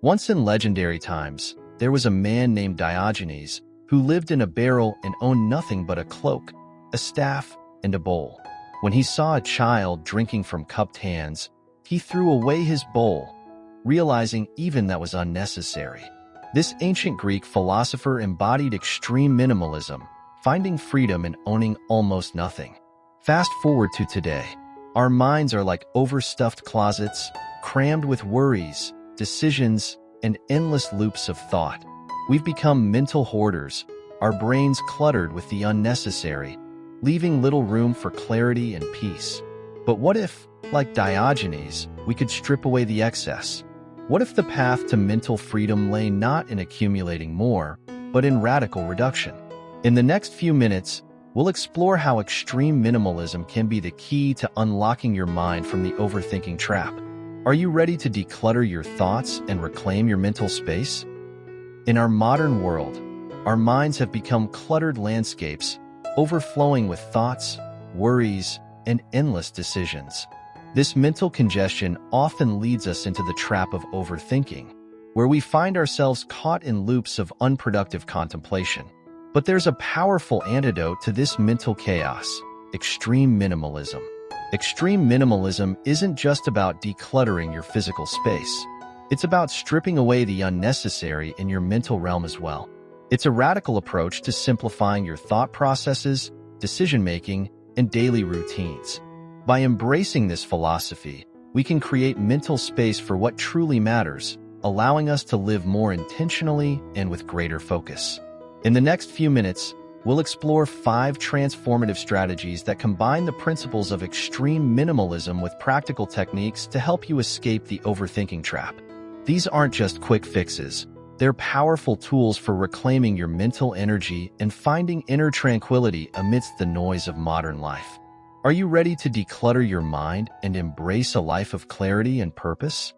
Once in legendary times, there was a man named Diogenes who lived in a barrel and owned nothing but a cloak, a staff, and a bowl. When he saw a child drinking from cupped hands, he threw away his bowl, realizing even that was unnecessary. This ancient Greek philosopher embodied extreme minimalism, finding freedom in owning almost nothing. Fast forward to today. Our minds are like overstuffed closets, crammed with worries, decisions, and endless loops of thought. We've become mental hoarders, our brains cluttered with the unnecessary, leaving little room for clarity and peace. But what if, like Diogenes, we could strip away the excess? What if the path to mental freedom lay not in accumulating more, but in radical reduction? In the next few minutes, we'll explore how extreme minimalism can be the key to unlocking your mind from the overthinking trap. Are you ready to declutter your thoughts and reclaim your mental space? In our modern world, our minds have become cluttered landscapes, overflowing with thoughts, worries, and endless decisions. This mental congestion often leads us into the trap of overthinking, where we find ourselves caught in loops of unproductive contemplation. But there's a powerful antidote to this mental chaos: extreme minimalism. Extreme minimalism isn't just about decluttering your physical space. It's about stripping away the unnecessary in your mental realm as well. It's a radical approach to simplifying your thought processes, decision-making, and daily routines. By embracing this philosophy, we can create mental space for what truly matters, allowing us to live more intentionally and with greater focus. In the next few minutes, we'll explore 5 transformative strategies that combine the principles of extreme minimalism with practical techniques to help you escape the overthinking trap. These aren't just quick fixes. They're powerful tools for reclaiming your mental energy and finding inner tranquility amidst the noise of modern life. Are you ready to declutter your mind and embrace a life of clarity and purpose?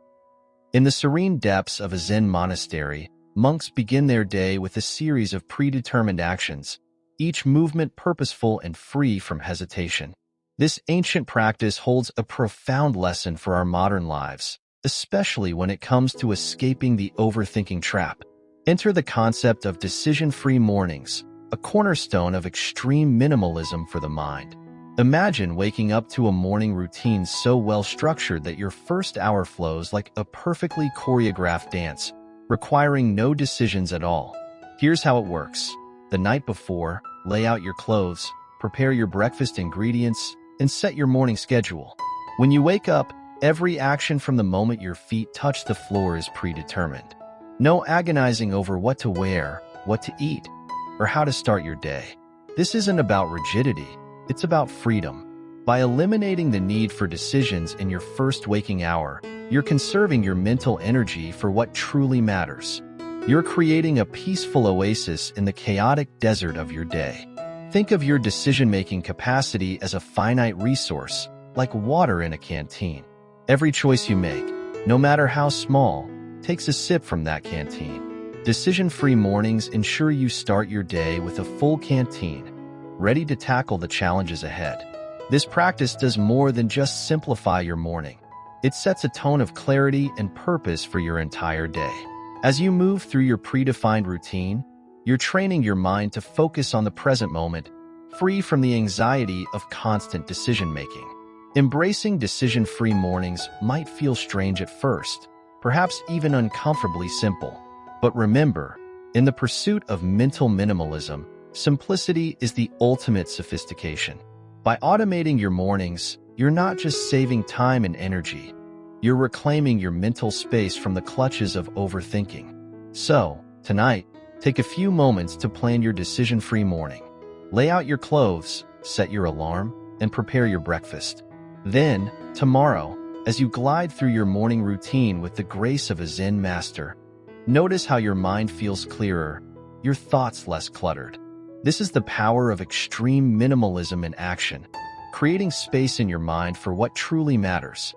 In the serene depths of a Zen monastery, monks begin their day with a series of predetermined actions, each movement purposeful and free from hesitation. This ancient practice holds a profound lesson for our modern lives, especially when it comes to escaping the overthinking trap. Enter the concept of decision-free mornings, a cornerstone of extreme minimalism for the mind. Imagine waking up to a morning routine so well-structured that your first hour flows like a perfectly choreographed dance, requiring no decisions at all. Here's how it works. The night before, lay out your clothes, prepare your breakfast ingredients, and set your morning schedule. When you wake up, every action from the moment your feet touch the floor is predetermined. No agonizing over what to wear, what to eat, or how to start your day. This isn't about rigidity, it's about freedom. By eliminating the need for decisions in your first waking hour, you're conserving your mental energy for what truly matters. You're creating a peaceful oasis in the chaotic desert of your day. Think of your decision-making capacity as a finite resource, like water in a canteen. Every choice you make, no matter how small, takes a sip from that canteen. Decision-free mornings ensure you start your day with a full canteen, ready to tackle the challenges ahead. This practice does more than just simplify your morning. It sets a tone of clarity and purpose for your entire day. As you move through your predefined routine, you're training your mind to focus on the present moment, free from the anxiety of constant decision-making. Embracing decision-free mornings might feel strange at first, perhaps even uncomfortably simple. But remember, in the pursuit of mental minimalism, simplicity is the ultimate sophistication. By automating your mornings, you're not just saving time and energy, you're reclaiming your mental space from the clutches of overthinking. So, tonight, take a few moments to plan your decision-free morning. Lay out your clothes, set your alarm, and prepare your breakfast. Then, tomorrow, as you glide through your morning routine with the grace of a Zen master, notice how your mind feels clearer, your thoughts less cluttered. This is the power of extreme minimalism in action, creating space in your mind for what truly matters.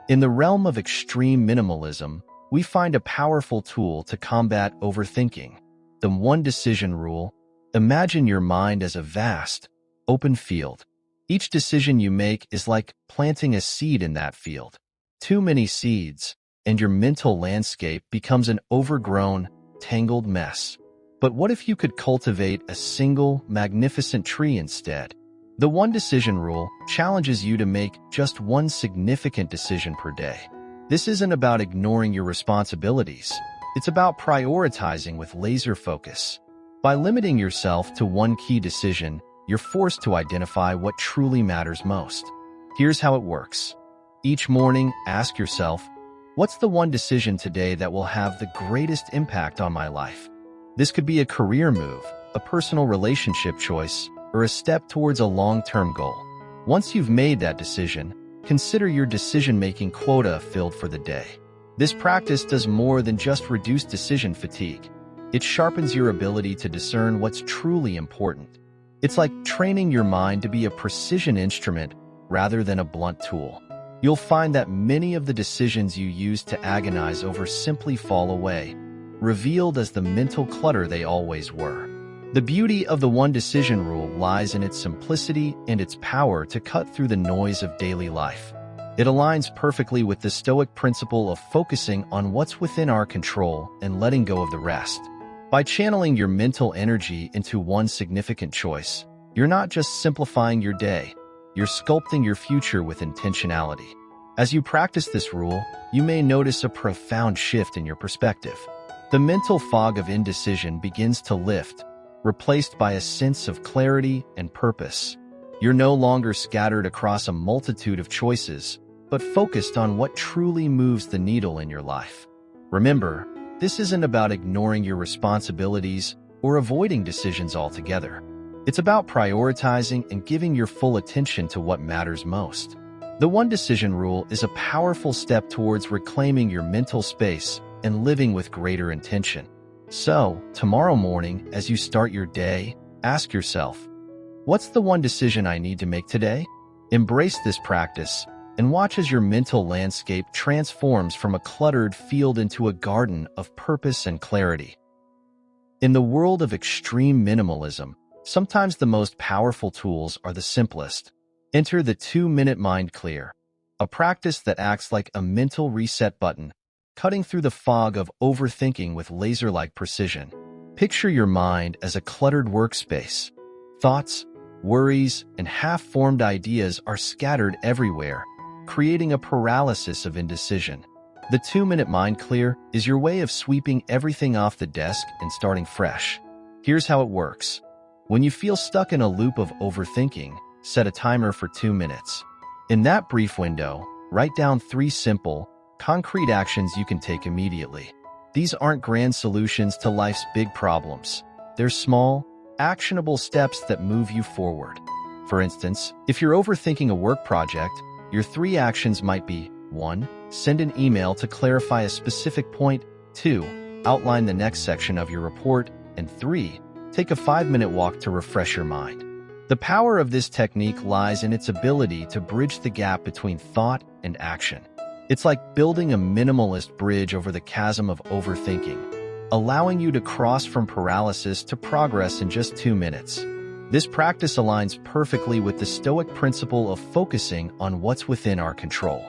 In the realm of extreme minimalism, we find a powerful tool to combat overthinking: the one decision rule. Imagine your mind as a vast, open field. Each decision you make is like planting a seed in that field. Too many seeds, and your mental landscape becomes an overgrown, tangled mess. But what if you could cultivate a single, magnificent tree instead? The one decision rule challenges you to make just one significant decision per day. This isn't about ignoring your responsibilities. It's about prioritizing with laser focus. By limiting yourself to one key decision, you're forced to identify what truly matters most. Here's how it works. Each morning, ask yourself, what's the one decision today that will have the greatest impact on my life? This could be a career move, a personal relationship choice, or a step towards a long-term goal. Once you've made that decision, consider your decision-making quota filled for the day. This practice does more than just reduce decision fatigue. It sharpens your ability to discern what's truly important. It's like training your mind to be a precision instrument rather than a blunt tool. You'll find that many of the decisions you used to agonize over simply fall away, revealed as the mental clutter they always were. The beauty of the one decision rule lies in its simplicity and its power to cut through the noise of daily life. It aligns perfectly with the Stoic principle of focusing on what's within our control and letting go of the rest. By channeling your mental energy into one significant choice, you're not just simplifying your day, you're sculpting your future with intentionality. As you practice this rule, you may notice a profound shift in your perspective. The mental fog of indecision begins to lift, replaced by a sense of clarity and purpose. You're no longer scattered across a multitude of choices, but focused on what truly moves the needle in your life. Remember, this isn't about ignoring your responsibilities or avoiding decisions altogether. It's about prioritizing and giving your full attention to what matters most. The one decision rule is a powerful step towards reclaiming your mental space and living with greater intention. So, tomorrow morning, as you start your day, ask yourself, what's the one decision I need to make today? Embrace this practice and watch as your mental landscape transforms from a cluttered field into a garden of purpose and clarity. In the world of extreme minimalism, sometimes the most powerful tools are the simplest. Enter the 2-minute mind clear, a practice that acts like a mental reset button, cutting through the fog of overthinking with laser-like precision. Picture your mind as a cluttered workspace. Thoughts, worries, and half-formed ideas are scattered everywhere, creating a paralysis of indecision. The 2-minute mind clear is your way of sweeping everything off the desk and starting fresh. Here's how it works. When you feel stuck in a loop of overthinking, set a timer for 2 minutes. In that brief window, write down 3 simple, concrete actions you can take immediately. These aren't grand solutions to life's big problems. They're small, actionable steps that move you forward. For instance, if you're overthinking a work project, your 3 actions might be 1. Send an email to clarify a specific point. 2. Outline the next section of your report. And 3. Take a 5-minute walk to refresh your mind. The power of this technique lies in its ability to bridge the gap between thought and action. It's like building a minimalist bridge over the chasm of overthinking, allowing you to cross from paralysis to progress in just 2 minutes. This practice aligns perfectly with the Stoic principle of focusing on what's within our control.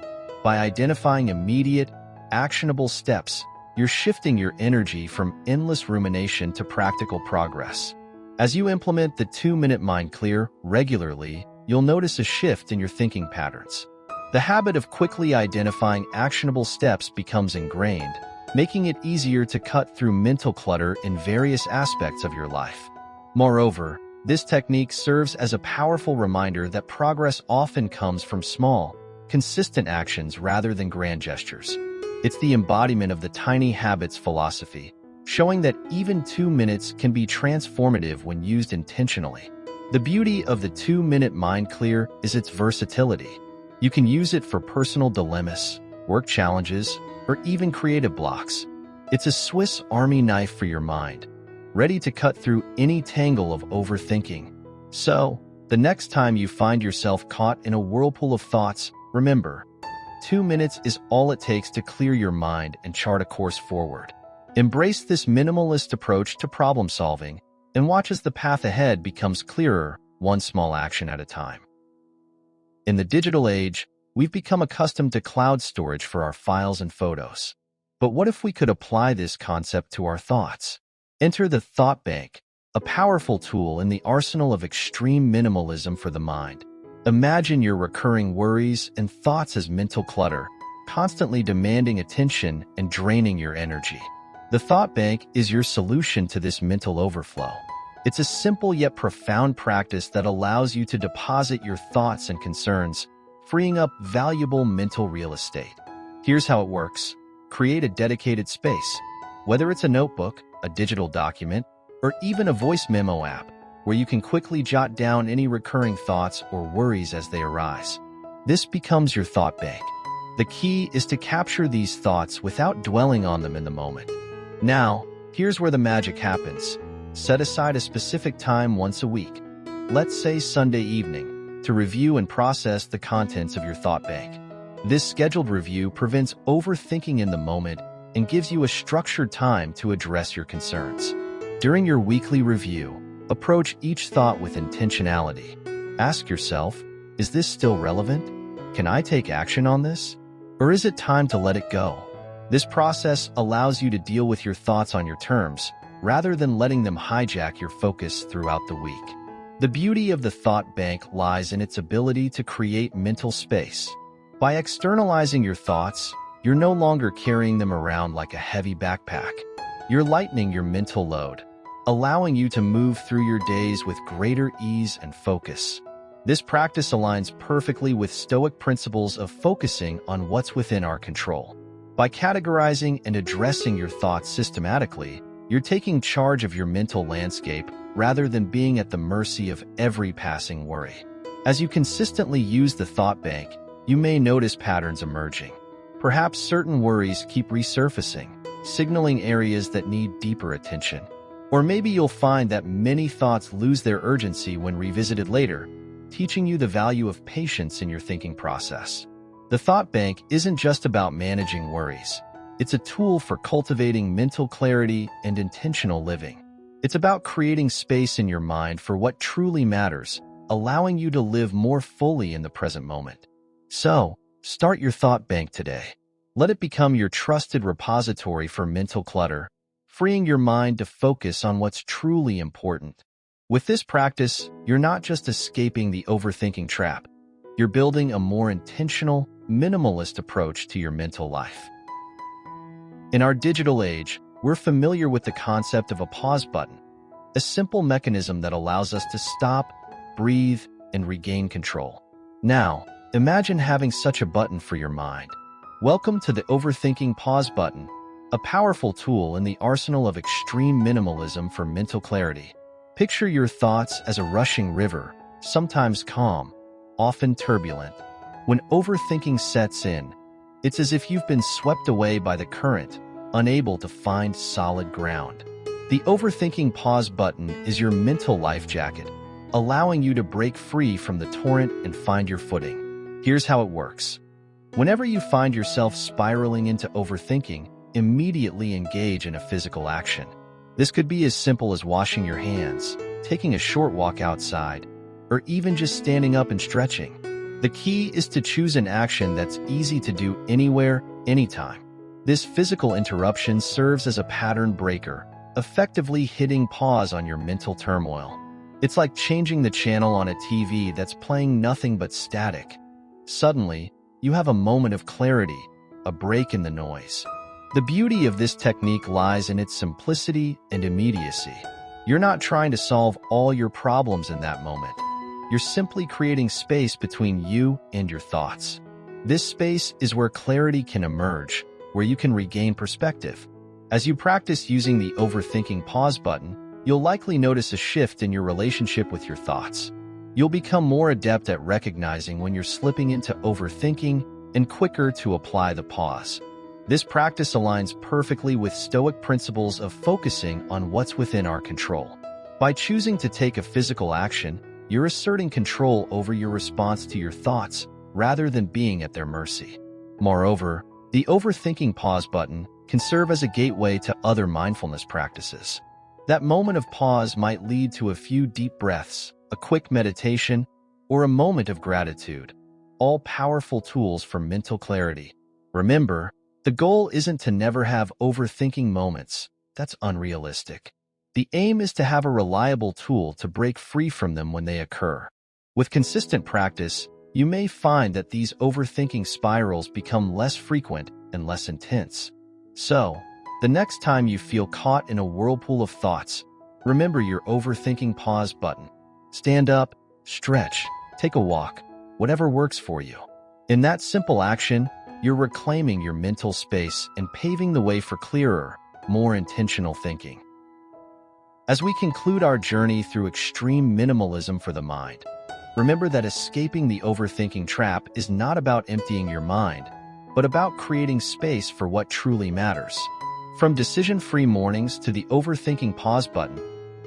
By identifying immediate, actionable steps, you're shifting your energy from endless rumination to practical progress. As you implement the 2-minute mind clear regularly, you'll notice a shift in your thinking patterns. The habit of quickly identifying actionable steps becomes ingrained, making it easier to cut through mental clutter in various aspects of your life. Moreover, this technique serves as a powerful reminder that progress often comes from small, consistent actions rather than grand gestures. It's the embodiment of the tiny habits philosophy, showing that even 2 minutes can be transformative when used intentionally. The beauty of the 2-minute mind clear is its versatility. You can use it for personal dilemmas, work challenges, or even creative blocks. It's a Swiss Army knife for your mind, ready to cut through any tangle of overthinking. So, the next time you find yourself caught in a whirlpool of thoughts, remember, 2 minutes is all it takes to clear your mind and chart a course forward. Embrace this minimalist approach to problem solving and watch as the path ahead becomes clearer, one small action at a time. In the digital age, We've become accustomed to cloud storage for our files and photos. But what if we could apply this concept to our thoughts? Enter the thought bank, a powerful tool in the arsenal of extreme minimalism for the mind. Imagine your recurring worries and thoughts as mental clutter, constantly demanding attention and draining your energy. The thought bank is your solution to this mental overflow. It's a simple yet profound practice that allows you to deposit your thoughts and concerns, freeing up valuable mental real estate. Here's how it works. Create a dedicated space, whether it's a notebook, a digital document, or even a voice memo app, where you can quickly jot down any recurring thoughts or worries as they arise. This becomes your thought bank. The key is to capture these thoughts without dwelling on them in the moment. Now, here's where the magic happens. Set aside a specific time once a week, let's say Sunday evening, to review and process the contents of your thought bank. This scheduled review prevents overthinking in the moment and gives you a structured time to address your concerns. During your weekly review, approach each thought with intentionality. Ask yourself, is this still relevant? Can I take action on this? Or is it time to let it go? This process allows you to deal with your thoughts on your terms, rather than letting them hijack your focus throughout the week. The beauty of the thought bank lies in its ability to create mental space. By externalizing your thoughts, you're no longer carrying them around like a heavy backpack. You're lightening your mental load, allowing you to move through your days with greater ease and focus. This practice aligns perfectly with Stoic principles of focusing on what's within our control. By categorizing and addressing your thoughts systematically, you're taking charge of your mental landscape rather than being at the mercy of every passing worry. As you consistently use the thought bank, you may notice patterns emerging. Perhaps certain worries keep resurfacing, signaling areas that need deeper attention. Or maybe you'll find that many thoughts lose their urgency when revisited later, teaching you the value of patience in your thinking process. The thought bank isn't just about managing worries. It's a tool for cultivating mental clarity and intentional living. It's about creating space in your mind for what truly matters, allowing you to live more fully in the present moment. So, start your thought bank today. Let it become your trusted repository for mental clutter, freeing your mind to focus on what's truly important. With this practice, you're not just escaping the overthinking trap. You're building a more intentional, minimalist approach to your mental life. In our digital age, we're familiar with the concept of a pause button, a simple mechanism that allows us to stop, breathe, and regain control. Now, imagine having such a button for your mind. Welcome to the Overthinking Pause Button, a powerful tool in the arsenal of extreme minimalism for mental clarity. Picture your thoughts as a rushing river, sometimes calm, often turbulent. When overthinking sets in, it's as if you've been swept away by the current, unable to find solid ground. The Overthinking Pause Button is your mental life jacket, allowing you to break free from the torrent and find your footing. Here's how it works. Whenever you find yourself spiraling into overthinking, immediately engage in a physical action. This could be as simple as washing your hands, taking a short walk outside, or even just standing up and stretching. The key is to choose an action that's easy to do anywhere, anytime. This physical interruption serves as a pattern breaker, effectively hitting pause on your mental turmoil. It's like changing the channel on a TV that's playing nothing but static. Suddenly, you have a moment of clarity, a break in the noise. The beauty of this technique lies in its simplicity and immediacy. You're not trying to solve all your problems in that moment. You're simply creating space between you and your thoughts. This space is where clarity can emerge, where you can regain perspective. As you practice using the Overthinking Pause Button, you'll likely notice a shift in your relationship with your thoughts. You'll become more adept at recognizing when you're slipping into overthinking and quicker to apply the pause. This practice aligns perfectly with Stoic principles of focusing on what's within our control. By choosing to take a physical action, you're asserting control over your response to your thoughts rather than being at their mercy. Moreover, the Overthinking Pause Button can serve as a gateway to other mindfulness practices. That moment of pause might lead to a few deep breaths, a quick meditation, or a moment of gratitude. all-powerful tools for mental clarity. Remember, the goal isn't to never have overthinking moments. That's unrealistic. The aim is to have a reliable tool to break free from them when they occur. With consistent practice, you may find that these overthinking spirals become less frequent and less intense. So, the next time you feel caught in a whirlpool of thoughts, remember your overthinking pause button. Stand up, stretch, take a walk, whatever works for you. In that simple action, you're reclaiming your mental space and paving the way for clearer, more intentional thinking. As we conclude our journey through extreme minimalism for the mind, remember that escaping the overthinking trap is not about emptying your mind, but about creating space for what truly matters. From decision-free mornings to the overthinking pause button,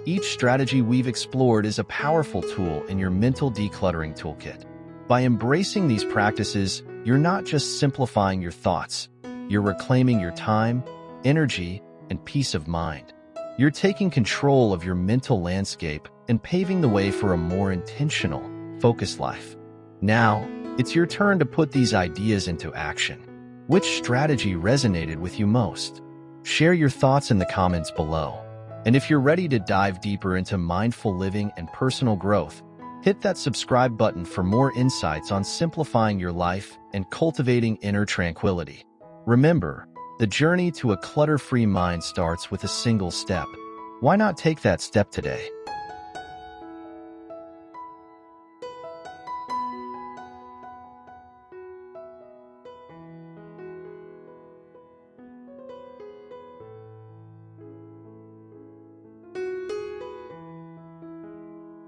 each strategy we've explored is a powerful tool in your mental decluttering toolkit. By embracing these practices, you're not just simplifying your thoughts, you're reclaiming your time, energy, and peace of mind. You're taking control of your mental landscape and paving the way for a more intentional, focused life. Now, it's your turn to put these ideas into action. Which strategy resonated with you most? Share your thoughts in the comments below. And if you're ready to dive deeper into mindful living and personal growth, hit that subscribe button for more insights on simplifying your life and cultivating inner tranquility. Remember, the journey to a clutter-free mind starts with a single step. Why not take that step today?